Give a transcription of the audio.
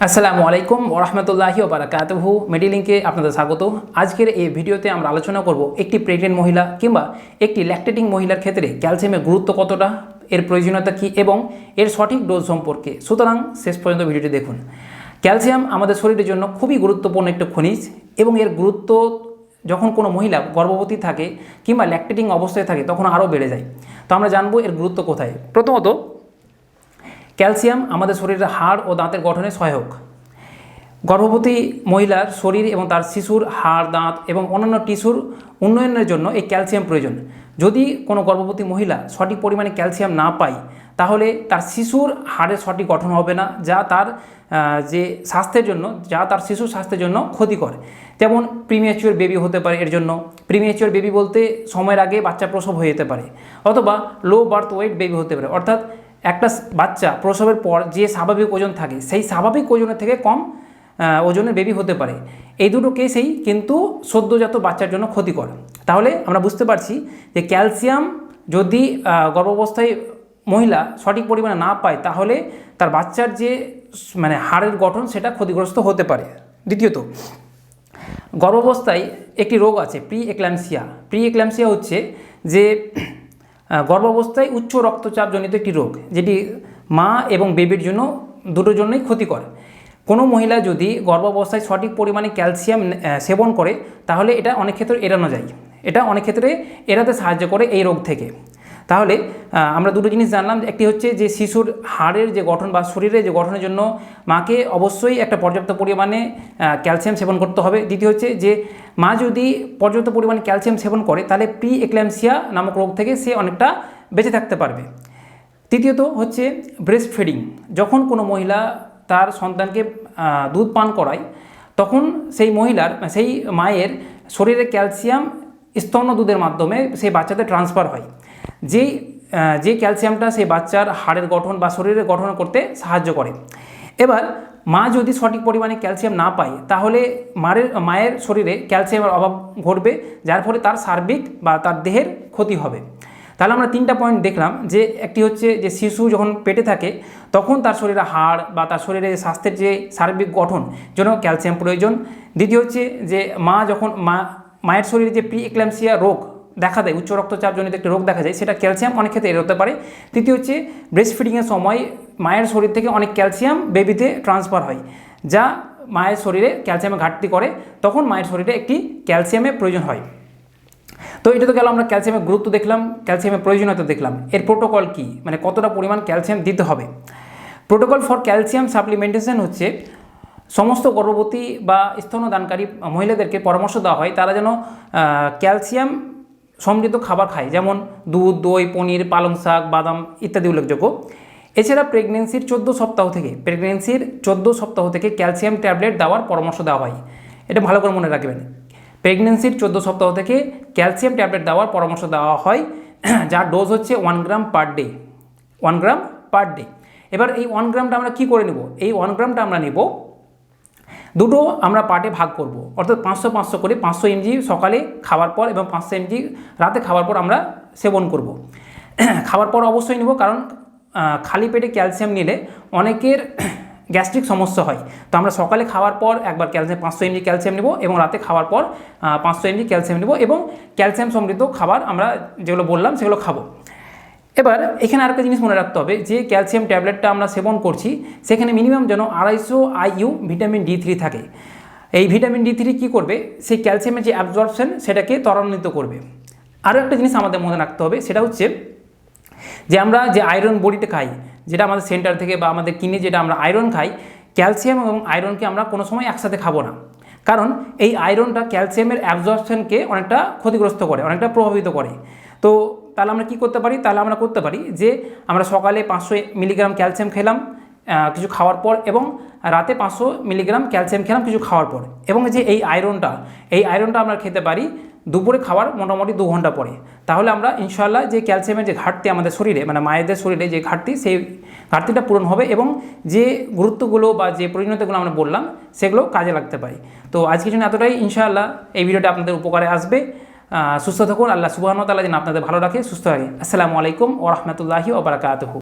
আসসালামু আলাইকুম ওয়া রাহমাতুল্লাহি ওয়া বারাকাতুহু। মেডিলিংকে আপনাদের স্বাগত। আজকের এই ভিডিওতে আমরা আলোচনা করব একটি প্রেগনেন্ট মহিলা কিংবা একটি ল্যাকটেটিং মহিলার ক্ষেত্রে ক্যালসিয়ামের গুরুত্ব কতটা, এর প্রয়োজনীয়তা কী এবং এর সঠিক ডোজ সম্পর্কে। সুতরাং শেষ পর্যন্ত ভিডিওটি দেখুন। ক্যালসিয়াম আমাদের শরীরের জন্য খুবই গুরুত্বপূর্ণ একটা খনিজ এবং এর গুরুত্ব যখন কোনো মহিলা গর্ভবতী থাকে কিংবা ল্যাকটেটিং অবস্থায় থাকে তখন আরও বেড়ে যায়। তো আমরা জানবো এর গুরুত্ব কোথায়। প্রথমত, ক্যালসিয়াম আমাদের শরীরের হাড় ও দাঁতের গঠনে সহায়ক। গর্ভবতী মহিলার শরীর এবং তার শিশুর হাড়, দাঁত এবং অন্যান্য টিস্যুর উন্নয়নের জন্য এই ক্যালসিয়াম প্রয়োজন। যদি কোনো গর্ভবতী মহিলা সঠিক পরিমাণে ক্যালসিয়াম না পায় তাহলে তার শিশুর হাড়ের সঠিক গঠন হবে না, যা তার শিশুর স্বাস্থ্যের জন্য ক্ষতিকর। যেমন প্রিম্যাচিওর বেবি হতে পারে এর জন্য। প্রিম্যাচিওর বেবি বলতে সময়ের আগে বাচ্চা প্রসব হয়ে যেতে পারে, অথবা লো বার্থ ওয়েট বেবি হতে পারে, অর্থাৎ একটা বাচ্চা প্রসবের পর যে স্বাভাবিক ওজন থাকে সেই স্বাভাবিক ওজনের থেকে কম ওজনের বেবি হতে পারে। এই দুটো কেসেই কিন্তু সদ্যজাত বাচ্চার জন্য ক্ষতিকর। তাহলে আমরা বুঝতে পারছি যে ক্যালসিয়াম যদি গর্ভাবস্থায় মহিলা সঠিক পরিমাণে না পায় তাহলে তার বাচ্চার যে হাড়ের গঠন সেটা ক্ষতিগ্রস্ত হতে পারে। দ্বিতীয়ত, গর্ভাবস্থায় একটি রোগ আছে প্রি এক্ল্যাম্পসিয়া হচ্ছে যে গর্ভাবস্থায় উচ্চ রক্তচাপজনিত একটি রোগ, যেটি মা এবং বেবির জন্য দুটোর জন্যই ক্ষতিকর। কোনো মহিলা যদি গর্ভাবস্থায় সঠিক পরিমাণে ক্যালসিয়াম সেবন করে তাহলে এটা অনেক ক্ষেত্রে এড়ানো যায়। এটা অনেক ক্ষেত্রে এড়াতে সাহায্য করে এই রোগ থেকে। তাহলে আমরা দুটো জিনিস জানলাম। একটি হচ্ছে যে শিশুর হাড়ের যে গঠন বা শরীরের যে গঠনের জন্য মাকে অবশ্যই একটা পর্যাপ্ত পরিমাণে ক্যালসিয়াম সেবন করতে হবে। দ্বিতীয় হচ্ছে যে মা যদি পর্যাপ্ত পরিমাণে ক্যালসিয়াম সেবন করে তাহলে প্রি এক্ল্যাম্পসিয়া নামক রোগ থেকে সে অনেকটা বেঁচে থাকতে পারবে। তৃতীয়ত হচ্ছে ব্রেস্ট ফিডিং। যখন কোনো মহিলা তার সন্তানকে দুধ পান করায় তখন সেই মায়ের শরীরে ক্যালসিয়াম স্তন্য দুধের মাধ্যমে সেই বাচ্চাদের ট্রান্সফার হয়, যে ক্যালসিয়ামটা সেই বাচ্চার হাড়ের গঠন বা শরীরের গঠন করতে সাহায্য করে। এবার মা যদি সঠিক পরিমাণে ক্যালসিয়াম না পায় তাহলে মায়ের শরীরে ক্যালসিয়ামের অভাব ঘটবে, যার ফলে তার সার্বিক বা তার দেহের ক্ষতি হবে। তাহলে আমরা তিনটা পয়েন্ট দেখলাম। যে একটি হচ্ছে যে শিশু যখন পেটে থাকে তখন তার শরীরে হাড় বা তার শরীরে স্বাস্থ্যের যে সার্বিক গঠন জন্য ক্যালসিয়াম প্রয়োজন। দ্বিতীয় হচ্ছে যে মায়ের শরীরে যে প্রি এক্ল্যাম্পসিয়া রোগ দেখা দেয়, উচ্চ রক্তচাপজনিত একটি রোগ দেখা যায়, সেটা ক্যালসিয়াম অনেক ক্ষেত্রে এড়াতে পারে। তৃতীয় হচ্ছে ব্রেস্ট ফিডিংয়ের সময় মায়ের শরীর থেকে অনেক ক্যালসিয়াম বেবিতে ট্রান্সফার হয়, যা মায়ের শরীরে ক্যালসিয়ামের ঘাটতি করে, তখন মায়ের শরীরে একটি ক্যালসিয়ামের প্রয়োজন হয়। তো এটা তো গেল আমরা ক্যালসিয়ামের গুরুত্ব দেখলাম, ক্যালসিয়ামের প্রয়োজনীয়তা দেখলাম। এর প্রোটোকল কী, কতটা পরিমাণ ক্যালসিয়াম দিতে হবে। প্রোটোকল ফর ক্যালসিয়াম সাপ্লিমেন্টেশন হচ্ছে সমস্ত গর্ভবতী বা স্তন্যদানকারী মহিলাদেরকে পরামর্শ দেওয়া হয় তারা যেন ক্যালসিয়াম সমৃদ্ধ খাবার খায়, যেমন দুধ, দই, পনির, পালং শাক, বাদাম ইত্যাদি উল্লেখযোগ্য। এছাড়া প্রেগনেন্সির 14 সপ্তাহ থেকে ক্যালসিয়াম ট্যাবলেট দেওয়ার পরামর্শ দেওয়া হয়। এটা ভালো করে মনে রাখবেন। প্রেগনেন্সির 14 সপ্তাহ থেকে ক্যালসিয়াম ট্যাবলেট দেওয়ার পরামর্শ দেওয়া হয়, যার ডোজ হচ্ছে 1 গ্রাম পার ডে। এবার এই 1 গ্রামটা আমরা কী করে নেব? এই 1 গ্রামটা আমরা নেব দুটো আমরা পার্টে ভাগ করব, অর্থাৎ 500 করে 500 mg সকালে খাওয়ার পর এবং 500 mg রাতে খাওয়ার পর আমরা সেবন করব। খাওয়ার পর অবশ্যই নেব, কারণ খালি পেটে ক্যালসিয়াম নিলে অনেকের গ্যাস্ট্রিক সমস্যা হয়। তো আমরা সকালে খাওয়ার পর একবার 500 mg ক্যালসিয়াম নেব এবং রাতে খাওয়ার পর 500 mg ক্যালসিয়াম নেব, এবং ক্যালসিয়াম সমৃদ্ধ খাবার আমরা যেগুলো বললাম সেগুলো খাবো। এবার এখানে আরেকটা জিনিস মনে রাখতে হবে যে ক্যালসিয়াম ট্যাবলেটটা আমরা সেবন করছি সেখানে মিনিমাম যেন 250 IU ভিটামিন D3 থাকে। এই ভিটামিন D3 কী করবে? সেই ক্যালসিয়ামের যে অ্যাবজর্পশন সেটাকে ত্বরান্বিত করবে। আরও একটা জিনিস আমাদের মনে রাখতে হবে, সেটা হচ্ছে যে আমরা যে আয়রন বড়িটা খাই, যেটা আমাদের সেন্টার থেকে বা আমাদের কিনে যেটা আমরা আয়রন খাই, ক্যালসিয়াম এবং আয়রনকে আমরা কোনো সময় একসাথে খাবো না, কারণ এই আয়রনটা ক্যালসিয়ামের অ্যাবজর্পশনকে অনেকটা ক্ষতিগ্রস্ত করে, অনেকটা প্রভাবিত করে। তো তাহলে আমরা কী করতে পারি? তাহলে আমরা করতে পারি যে আমরা সকালে 500 মিলিগ্রাম ক্যালসিয়াম খেলাম কিছু খাওয়ার পর, এবং রাতে 500 মিলিগ্রাম ক্যালসিয়াম খেলাম কিছু খাওয়ার পর, এবং যে এই আয়রনটা আমরা খেতে পারি দুপুরে খাওয়ার মোটামুটি 2 ঘন্টা পরে। তাহলে আমরা ইনশাআল্লাহ যে ক্যালসিয়ামের যে ঘাটতি আমাদের শরীরে মায়েদের শরীরে যে ঘাটতি, সেই ঘাটতিটা পূরণ হবে এবং যে গুরুত্বগুলো বা যে প্রয়োজনীয়তাগুলো আমরা বললাম সেগুলো কাজে লাগতে পারে। তো আজকের জন্য এতটাই। ইনশাআল্লাহ এই ভিডিওটা আপনাদের উপকারে আসবে। সুস্থ থাকুন। আল্লাহ সুবহানাহু ওয়া তাআলা যেন আপনাদের ভালো রাখে, সুস্থ রাখে। আসসালামু আলাইকুম ওয়া রাহমাতুল্লাহি ওয়া বারাকাতুহু।